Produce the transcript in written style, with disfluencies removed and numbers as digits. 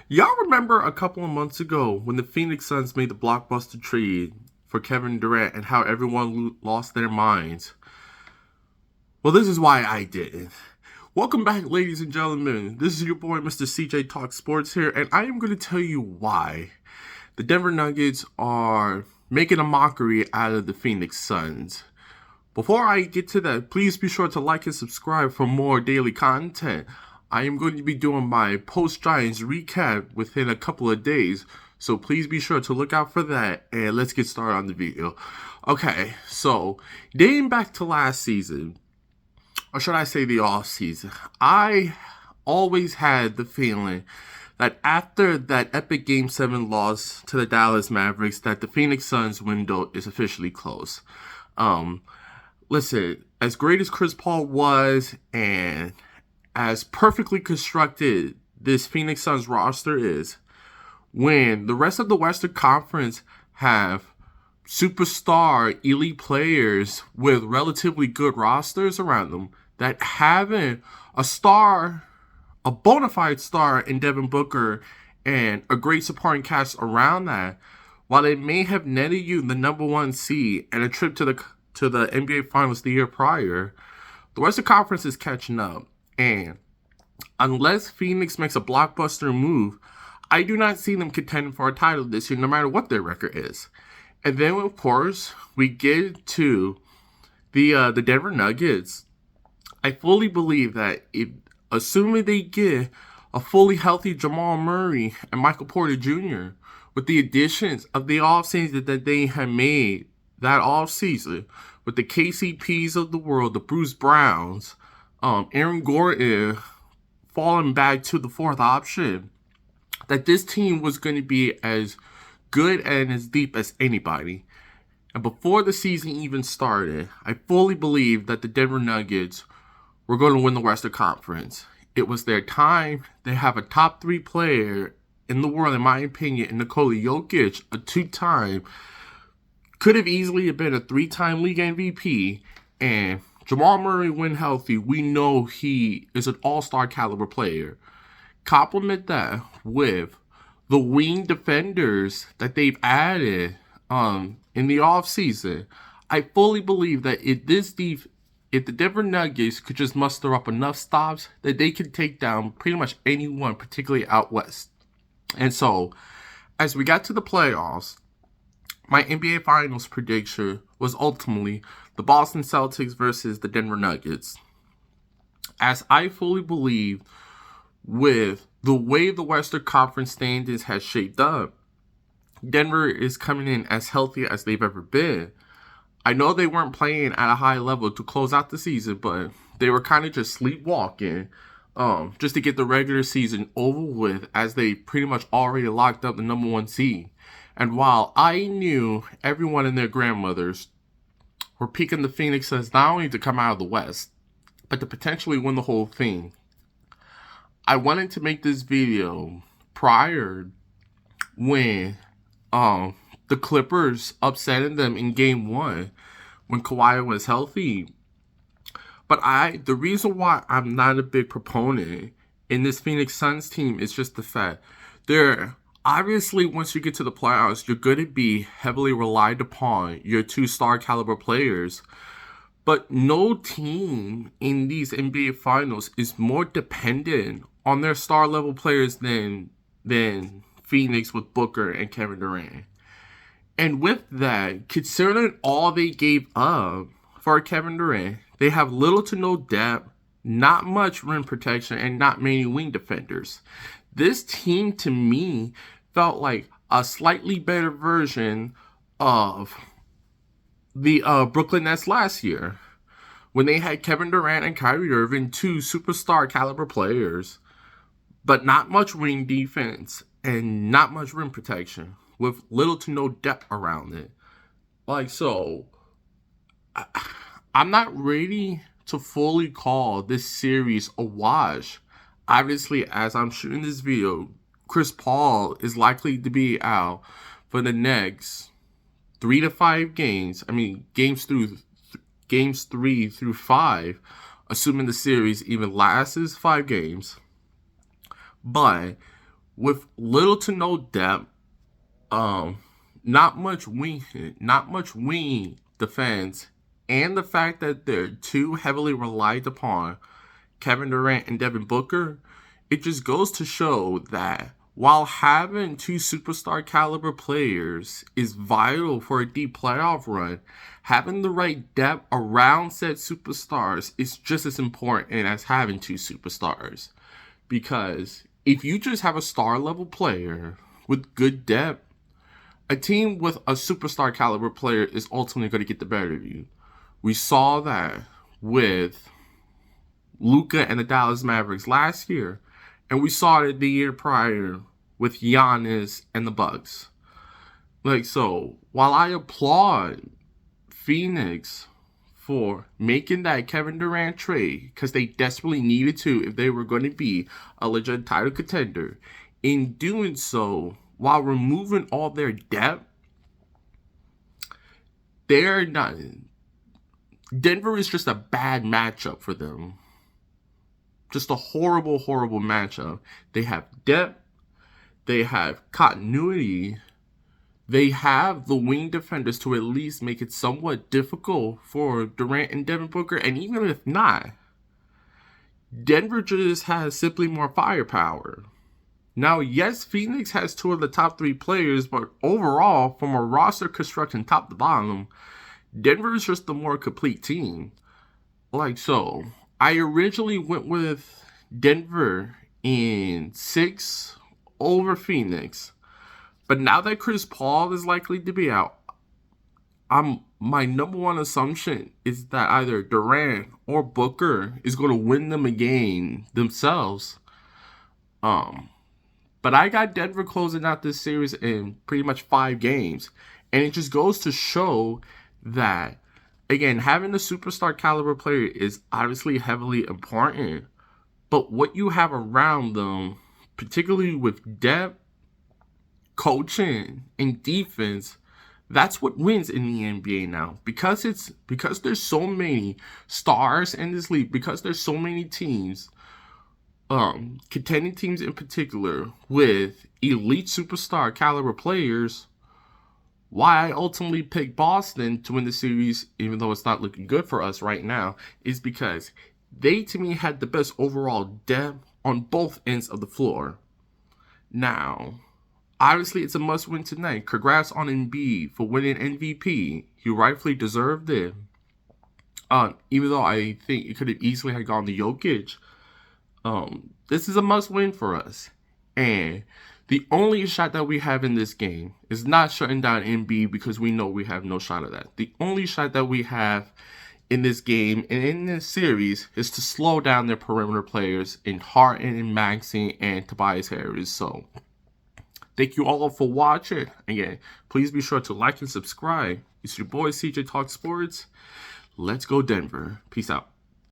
Y'all remember a couple of months ago when the Phoenix Suns made the blockbuster trade for Kevin Durant and how everyone lost their minds? Well, this is why I didn't. Welcome back, ladies and gentlemen. This is your boy, Mr. CJ Talk Sports here, and I am going to tell you why the Denver Nuggets are making a mockery out of the Phoenix Suns. Before I get to that, please be sure to like and subscribe for more daily content. I am going to be doing my post-Giants recap within a couple of days, so please be sure to look out for that, and let's get started on the video. Okay, so dating back to last season, or should I say the off season, I always had the feeling that after that epic Game 7 loss to the Dallas Mavericks, that the Phoenix Suns window is officially closed. Listen, as great as Chris Paul was and as perfectly constructed this Phoenix Suns roster is, when the rest of the Western Conference have superstar elite players with relatively good rosters around them, that having a bona fide star in Devin Booker and a great supporting cast around that, while it may have netted you the number one seed and a trip to the NBA Finals the year prior, the Western Conference is catching up. And unless Phoenix makes a blockbuster move, I do not see them contending for a title this year, no matter what their record is. And then, of course, we get to the Denver Nuggets. I fully believe that assuming they get a fully healthy Jamal Murray and Michael Porter Jr., with the additions of the offseason that they have made that offseason, with the KCPs of the world, the Bruce Browns, Aaron Gordon falling back to the fourth option, that this team was going to be as good and as deep as anybody. And before the season even started, I fully believed that the Denver Nuggets were going to win the Western Conference. It was their time. They have a top 3 player in the world, in my opinion, in Nikola Jokic, a 2-time, could have easily been a 3-time league MVP, and Jamal Murray, when healthy, we know he is an all-star caliber player. Complement that with the wing defenders that they've added in the offseason. I fully believe that if the Denver Nuggets could just muster up enough stops, that they could take down pretty much anyone, particularly out west. And so, as we got to the playoffs, my NBA Finals prediction was ultimately the Boston Celtics versus the Denver Nuggets. As I fully believe, with the way the Western Conference standings has shaped up, Denver is coming in as healthy as they've ever been. I know they weren't playing at a high level to close out the season, but they were kind of just sleepwalking just to get the regular season over with, as they pretty much already locked up the number one seed. And while I knew everyone and their grandmothers were picking the Phoenix Suns not only to come out of the West, but to potentially win the whole thing, I wanted to make this video prior when the Clippers upsetting them in Game 1 when Kawhi was healthy. But the reason why I'm not a big proponent in this Phoenix Suns team is just the fact they're obviously, once you get to the playoffs, you're going to be heavily relied upon your 2-star caliber players. But no team in these NBA Finals is more dependent on their star level players than Phoenix with Booker and Kevin Durant. And with that, considering all they gave up for Kevin Durant, they have little to no depth, not much rim protection, and not many wing defenders. This team, to me, felt like a slightly better version of the Brooklyn Nets last year, when they had Kevin Durant and Kyrie Irving, 2 superstar caliber players, but not much wing defense and not much rim protection, with little to no depth around it. I'm not ready to fully call this series a wash. Obviously, as I'm shooting this video, Chris Paul is likely to be out for the next 3 to 5 games. I mean, games 3 through 5, assuming the series even lasts 5 games. But with little to no depth, not much wing defense, and the fact that they're too heavily relied upon Kevin Durant and Devin Booker, it just goes to show that while having two superstar caliber players is vital for a deep playoff run, having the right depth around said superstars is just as important as having two superstars. Because if you just have a star level player with good depth, a team with a superstar caliber player is ultimately going to get the better of you. We saw that with Luka and the Dallas Mavericks last year, and we saw it the year prior with Giannis and the Bucks. So while I applaud Phoenix for making that Kevin Durant trade because they desperately needed to if they were going to be a legit title contender, in doing so, while removing all their depth, they're not. Denver is just a bad matchup for them. Just a horrible, horrible matchup. They have depth. They have continuity. They have the wing defenders to at least make it somewhat difficult for Durant and Devin Booker. And even if not, Denver just has simply more firepower. Now, yes, Phoenix has two of the top three players, but overall, from a roster construction top to bottom, Denver is just the more complete team. So, I originally went with Denver in 6 over Phoenix, but now that Chris Paul is likely to be out, my number one assumption is that either Durant or Booker is going to win them a game themselves. But I got Denver closing out this series in pretty much 5 games. And it just goes to show that, again, having a superstar caliber player is obviously heavily important. But what you have around them, particularly with depth, coaching, and defense, that's what wins in the NBA now. Because there's so many stars in this league, because there's so many teams, contending teams in particular, with elite superstar caliber players, why I ultimately picked Boston to win the series, even though it's not looking good for us right now, is because they, to me, had the best overall depth on both ends of the floor. Now, obviously, it's a must-win tonight. Congrats on Embiid for winning MVP. He rightfully deserved it. Even though I think it could have easily had gone to Jokic. This is a must-win for us. And the only shot that we have in this game is not shutting down Embiid because we know we have no shot of that. The only shot that we have in this game and in this series is to slow down their perimeter players in Harden and Maxey and Tobias Harris. So, thank you all for watching. Again, please be sure to like and subscribe. It's your boy CJ Talk Sports. Let's go Denver. Peace out.